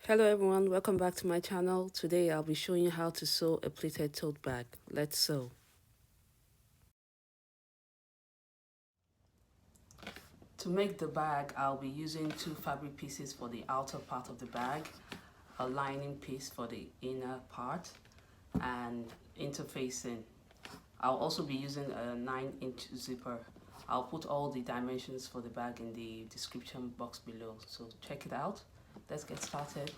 Hello everyone, welcome back to my channel. Today I'll be showing you how to sew a pleated tote bag. Let's sew. To make the bag, I'll be using two fabric pieces for the outer part of the bag, a lining piece for the inner part, and interfacing. I'll also be using a 9-inch zipper. I'll put all the dimensions for the bag in the description box below, so check it out. Let's get started.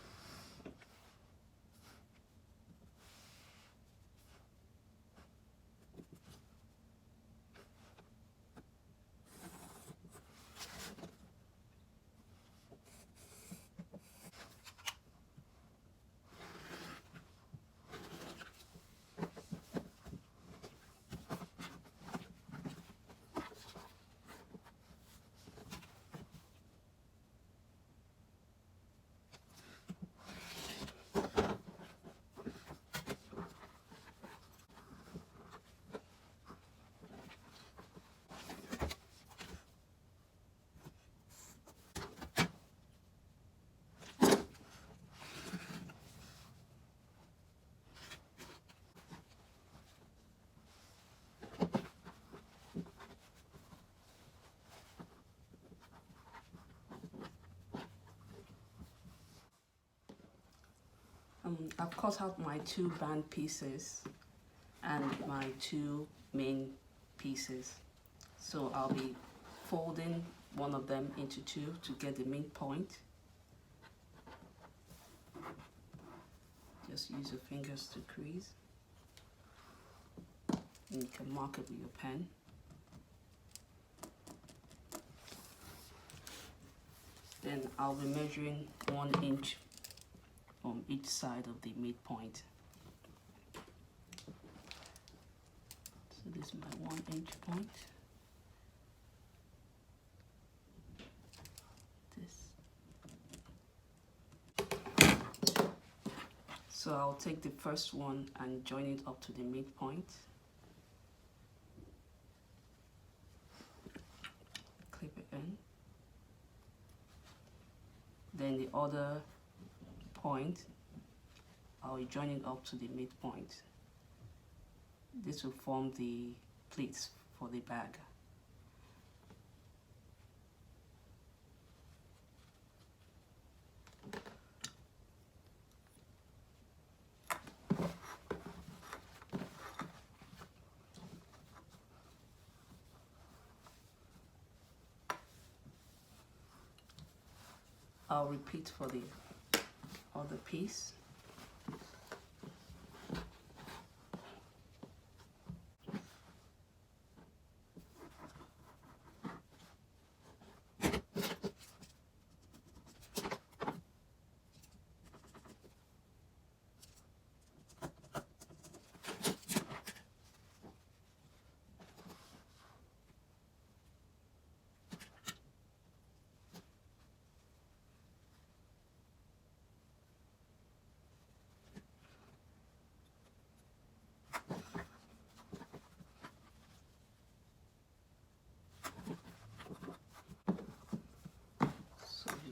I've cut out my two band pieces and my two main pieces. So I'll be folding one of them into two to get the midpoint. Just use your fingers to crease. And you can mark it with your pen. Then I'll be measuring 1 inch from each side of the midpoint. So this is my 1 inch point. So I'll take the first one and join it up to the midpoint. Clip it in. Then the other point, I'll join it up to the midpoint. This will form the pleats for the bag. I'll repeat for the other piece.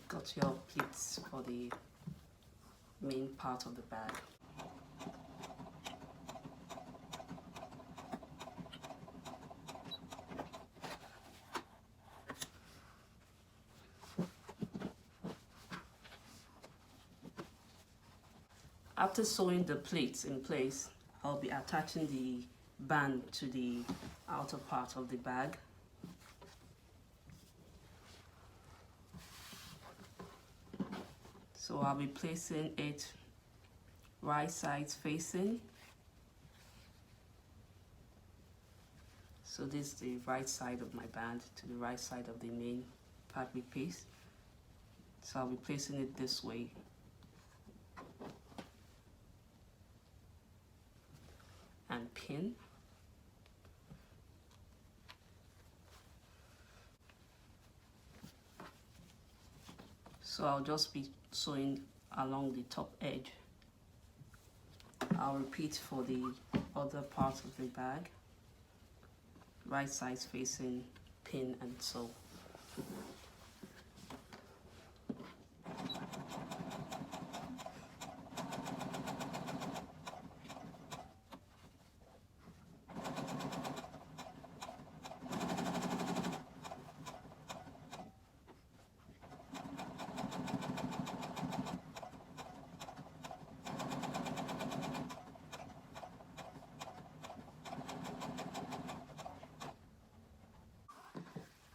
Got your pleats for the main part of the bag. After sewing the pleats in place, I'll be attaching the band to the outer part of the bag. So I'll be placing it right sides facing. So this is the right side of my band to the right side of the main fabric piece. So I'll be placing it this way. And pin. So I'll just be sewing along the top edge. I'll repeat for the other part of the bag. Right sides facing, pin and sew.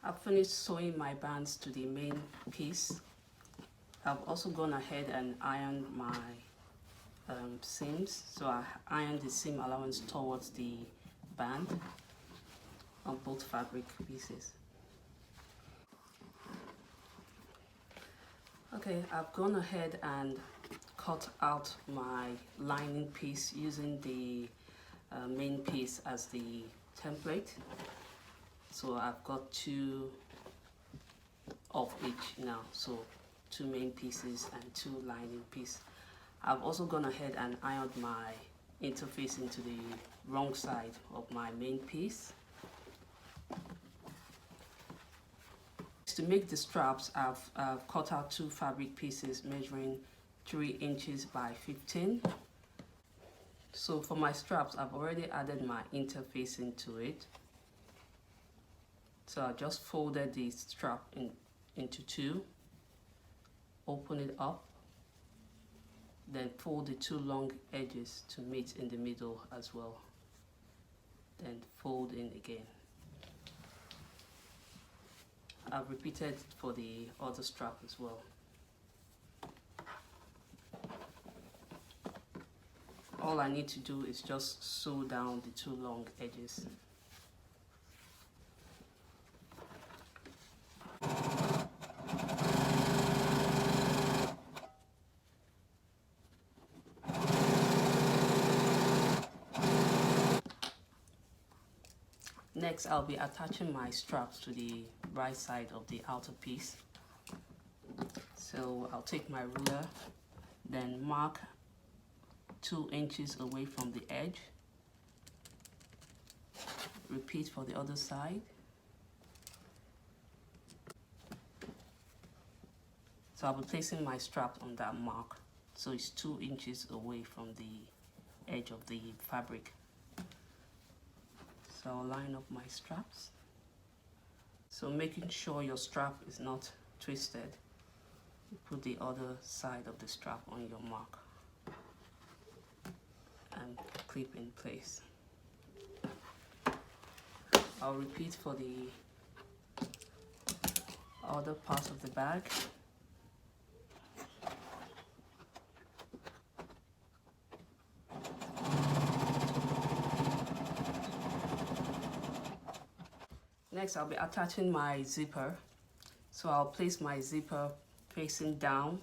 I've finished sewing my bands to the main piece. I've also gone ahead and ironed my seams. So I ironed the seam allowance towards the band on both fabric pieces. Okay, I've gone ahead and cut out my lining piece using the main piece as the template. So I've got 2 of each now, so 2 main pieces and 2 lining pieces. I've also gone ahead and ironed my interface into the wrong side of my main piece. To make the straps, I've cut out 2 fabric pieces measuring 3 inches by 15. So for my straps, I've already added my interface into it. So I just folded the strap into 2, open it up, then fold the 2 long edges to meet in the middle as well, then fold in again. I've repeated for the other strap as well. All I need to do is just sew down the 2 long edges. Next, I'll be attaching my straps to the right side of the outer piece. So I'll take my ruler, then mark 2 inches away from the edge. Repeat for the other side. So I'll be placing my strap on that mark. So it's 2 inches away from the edge of the fabric. So I'll line up my straps. So making sure your strap is not twisted, you put the other side of the strap on your mark and clip in place. I'll repeat for the other part of the bag. Next, I'll be attaching my zipper. So I'll place my zipper facing down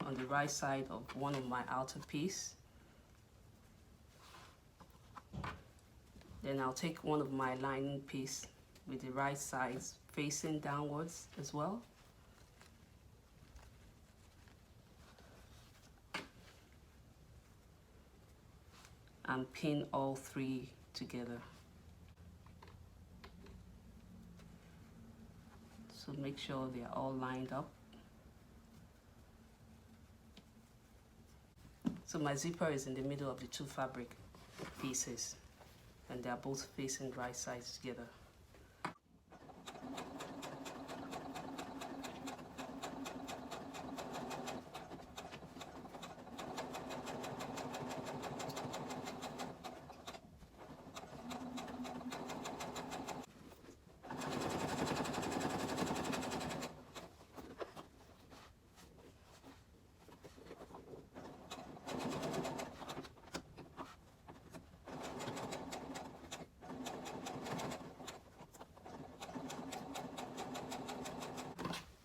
on the right side of one of my outer piece. Then I'll take one of my lining piece with the right sides facing downwards as well. And pin all 3 together. So make sure they are all lined up. So my zipper is in the middle of the 2 fabric pieces, and they are both facing right sides together.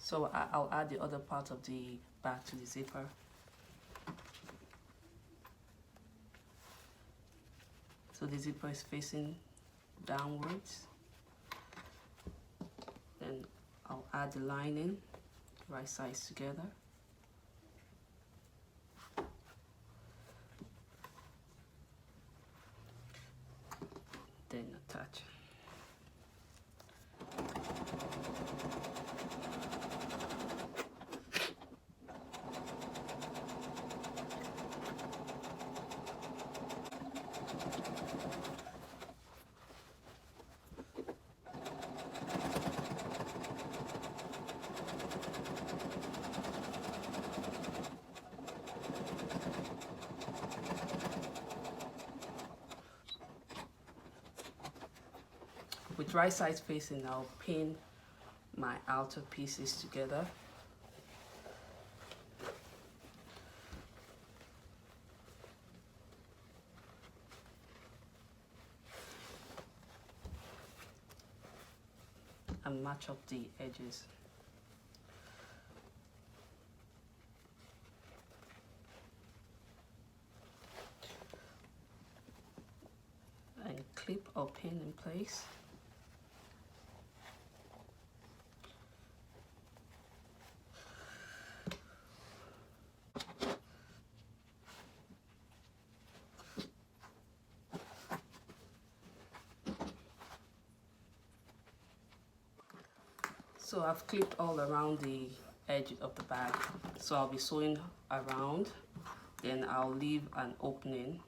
So I'll add the other part of the bag to the zipper. So the zipper is facing downwards. Then I'll add the lining, right sides together. Then attach. With right sides facing, I'll pin my outer pieces together. And match up the edges. And clip or pin in place. So I've clipped all around the edge of the bag. So I'll be sewing around, then I'll leave an opening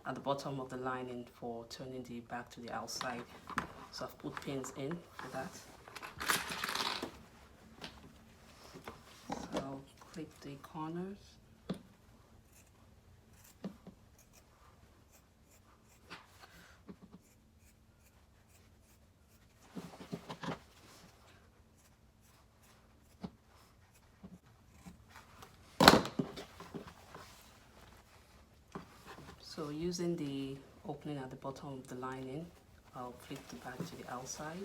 at the bottom of the lining for turning the bag to the outside. So I've put pins in for that. So I'll clip the corners. So using the opening at the bottom of the lining, I'll flip the bag to the outside.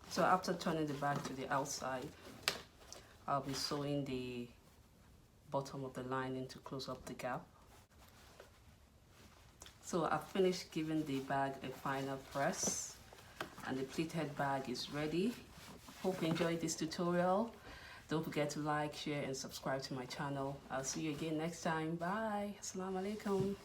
So after turning the bag to the outside, I'll be sewing the bottom of the lining to close up the gap. So I've finished giving the bag a final press and the pleated bag is ready. Hope you enjoyed this tutorial. Don't forget to like, share and subscribe to my channel. I'll see you again next time. Bye. Assalamu alaikum.